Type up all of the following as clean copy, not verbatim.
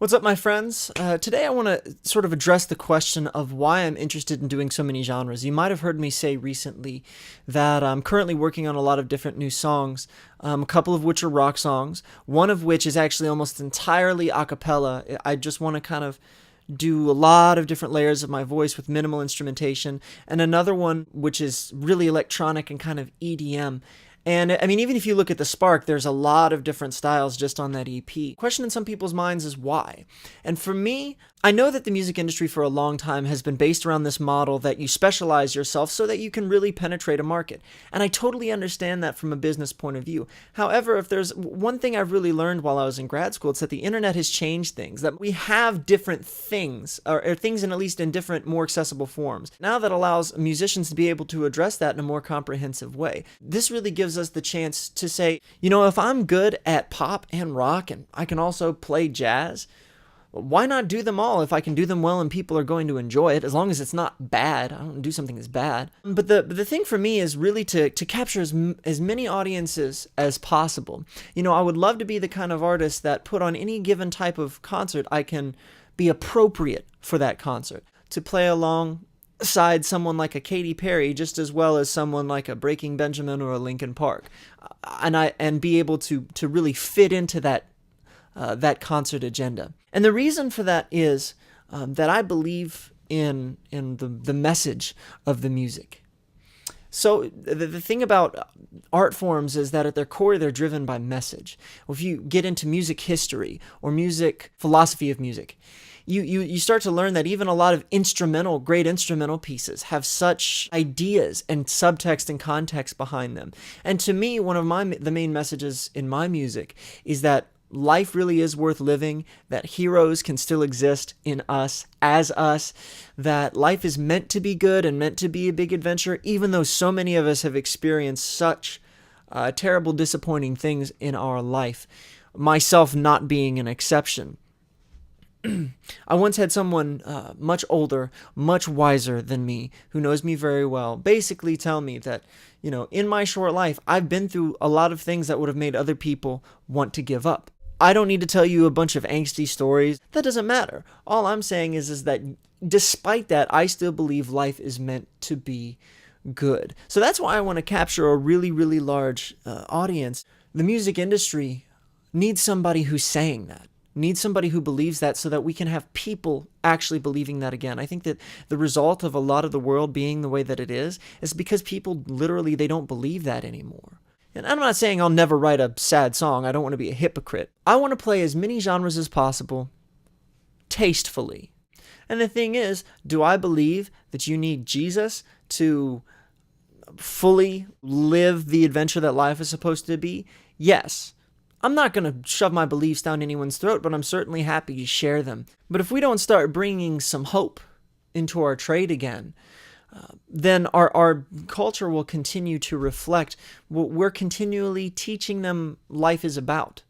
What's up, my friends? Today I want to sort of address the question of why I'm interested in doing so many genres. You might have heard me say recently that I'm currently working on a lot of different new songs, a couple of which are rock songs, one of which is actually almost entirely a cappella. I just want to kind of do a lot of different layers of my voice with minimal instrumentation, and another one which is really electronic and kind of EDM. And I mean, even if you look at the Spark, there's a lot of different styles just on that EP. Question in some people's minds is why? And for me, I know that the music industry for a long time has been based around this model that you specialize yourself so that you can really penetrate a market. And I totally understand that from a business point of view. However, if there's one thing I've really learned while I was in grad school, it's that the internet has changed things, that we have different things, or things in at least in different, more accessible forms. Now that allows musicians to be able to address that in a more comprehensive way. This really gives us the chance to say, you know, if I'm good at pop and rock and I can also play jazz, why not do them all if I can do them well and people are going to enjoy it, as long as it's not bad. I don't do something that's bad. But the thing for me is really to capture as many audiences as possible. You know, I would love to be the kind of artist that put on any given type of concert, I can be appropriate for that concert. To play alongside someone like a Katy Perry just as well as someone like a Breaking Benjamin or a Linkin Park. And be able to really fit into that concert agenda. And the reason for that is that I believe in the message of the music. So the thing about art forms is that at their core, they're driven by message. If you get into music history or music philosophy of music, you start to learn that even a lot of great instrumental pieces have such ideas and subtext and context behind them. And to me, one of the main messages in my music is that life really is worth living, that heroes can still exist in us, as us, that life is meant to be good and meant to be a big adventure, even though so many of us have experienced such terrible, disappointing things in our life, myself not being an exception. I once had someone much older, much wiser than me, who knows me very well, basically tell me that, you know, in my short life, I've been through a lot of things that would have made other people want to give up. I don't need to tell you a bunch of angsty stories. That doesn't matter. All I'm saying is that despite that, I still believe life is meant to be good. So that's why I want to capture a really, really large audience. The music industry needs somebody who's saying that. Needs somebody who believes that so that we can have people actually believing that again. I think that the result of a lot of the world being the way that it is because people literally, they don't believe that anymore. And I'm not saying I'll never write a sad song. I don't want to be a hypocrite. I want to play as many genres as possible, tastefully. And the thing is, do I believe that you need Jesus to fully live the adventure that life is supposed to be? Yes. I'm not going to shove my beliefs down anyone's throat, but I'm certainly happy to share them. But if we don't start bringing some hope into our trade again, then our culture will continue to reflect what we're continually teaching them life is about.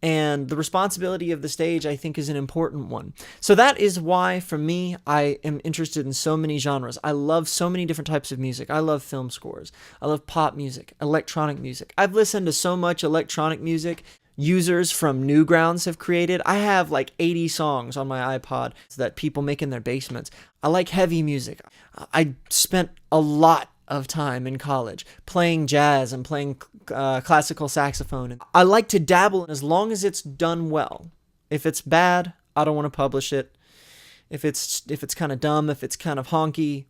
And the responsibility of the stage, I think, is an important one. So that is why, for me, I am interested in so many genres. I love so many different types of music. I love film scores. I love pop music, electronic music. I've listened to so much electronic music users from Newgrounds have created. I have like 80 songs on my iPod that people make in their basements. I like heavy music. I spent a lot of time in college playing jazz and playing classical saxophone. I like to dabble as long as it's done well. If it's bad, I don't want to publish it. If it's kind of dumb, if it's kind of honky.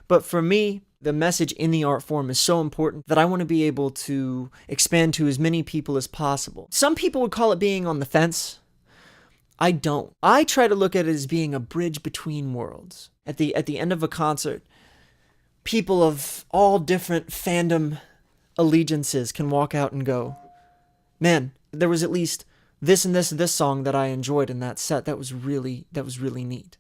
But for me, the message in the art form is so important that I want to be able to expand to as many people as possible. Some people would call it being on the fence. I don't. I try to look at it as being a bridge between worlds. At the end of a concert, people of all different fandom allegiances can walk out and go, man, there was at least this and this and this song that I enjoyed in that set. That was really neat.